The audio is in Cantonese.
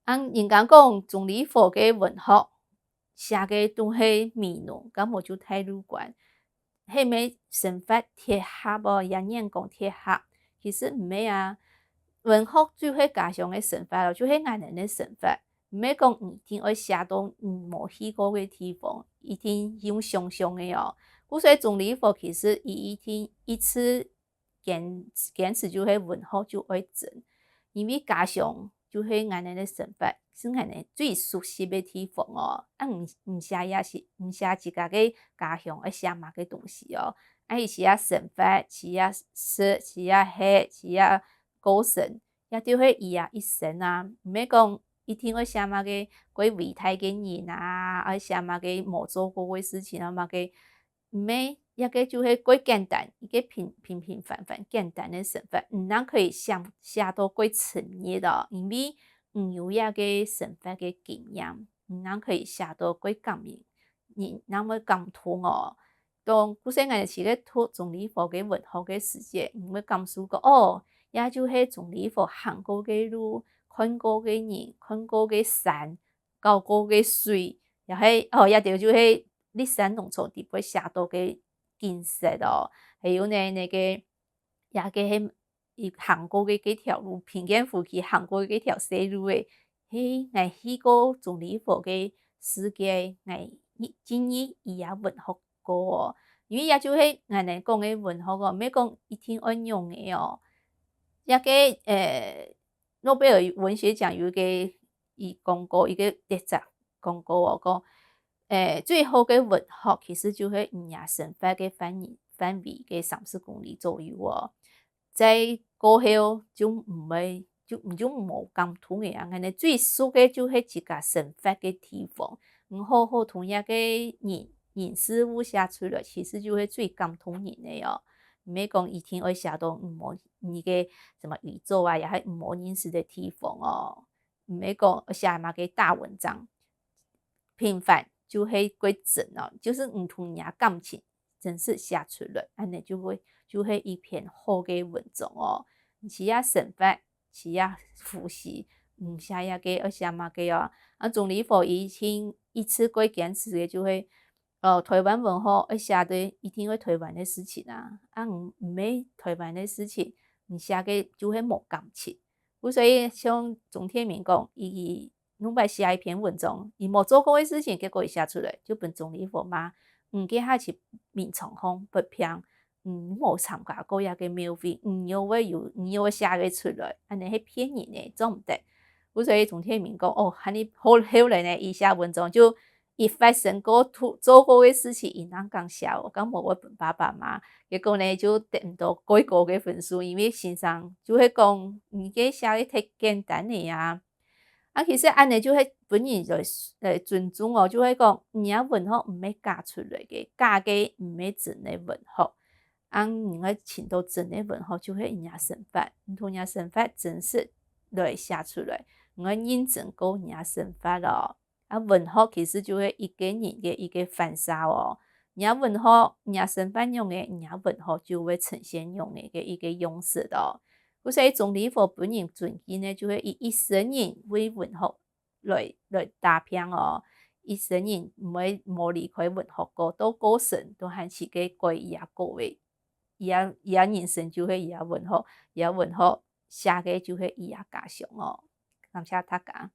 人家讲总理府嘅文学写嘅都是美浓，咁我就太乐观。迄咩神法贴合哦，也人讲贴合，其实毋免啊。文学最伙加上嘅神法咯，就是俺人嘅神法，毋免讲一定要写到无去过嘅地方，一定用想象嘅哦。故所以总理府其实伊一定一次坚持就是文学就爱整，因为加上就是俺人的神法，是俺人最熟悉的地方哦。毋写也是毋写自家的家乡要写嘛个东西哦。伊写神法，写诗，写戏，写歌神，也就是伊一生啊，毋免讲一定要写嘛个几伟大的人啊，写嘛个无做过的事情啊嘛个，毋免。一个就是几简单，一个平凡简单的神法，毋通可以写到几专业咯，因为毋有遐个神法的经验，毋通可以写到几感人，人那么感通哦。当古时我是咧读总理府嘅文学嘅世界，毋会感受讲哦，也就是总理府行过嘅路，看过嘅人，看过嘅山，搞过嘅水，也系哦，也就是历史农场地会写到嘅景色咯。还有呢，那个也个迄伊行过嘅几条路，平安符去行过几条西路诶，迄我去过总理府嘅世界，我建议伊也文学过哦。因为也就是俺人讲的文学哦，免讲一定要用的哦。那个诺贝尔文学奖有一个伊讲过一个特辑讲过哦，讲最好的文学其实就是亚神法的范围嘅30公里左右哦。在过后就唔会就无感通嘅啊，俺哋最熟嘅就是一个神法嘅地方，好好同遐个人事物写出来，其实就是最感通人的哦。毋免讲一定要写到无你个什么宇宙啊，也系无认识的地方哦。毋免讲写嘛个大文章，平凡就是几真哦，就是唔同人感情，真是写出来，安尼就是一篇好嘅文章哦。是啊神法，是啊复习，毋写遐个要写嘛个哦。总理府伊一次过坚持的就会台湾文学要写的一定要台湾的事情啊，毋免台湾的事情，毋写个就会无感情。所以像钟天明讲，伊拢捌写一篇文章，伊无做过的事情，结果伊写出来，就本总理府骂，记下是民创方不偏，无参加过遐个庙会，毋要写个出来，安尼迄骗人诶，做毋得。所以钟天明讲，哦，安尼后来呢，伊写文章就伊发生过做过的事情，伊人讲写哦，讲无我本爸爸妈，结果呢就得毋到几高嘅分数，因为先生就会讲，个写的太简单的啊。其实安尼就会本人就尊重哦，就会讲人文学毋免教出来嘅，教嘅毋免真的文学。人要寻到真的文学，就会人家神法，同人家神法真实来写出来，我认真过人家神法咯。文学其实就是一个人嘅一个反射哦。人家文学，人家神法用嘅，人家文学就会呈现用嘅一个样式咯。所以总理府本人尊敬呢，就是伊一生人为文学来打拼哦。一生人毋会无离开文学过，到过身都还是个过伊也过的。伊人生就是伊文学，伊文学写嘅就是伊家乡哦。感谢大家。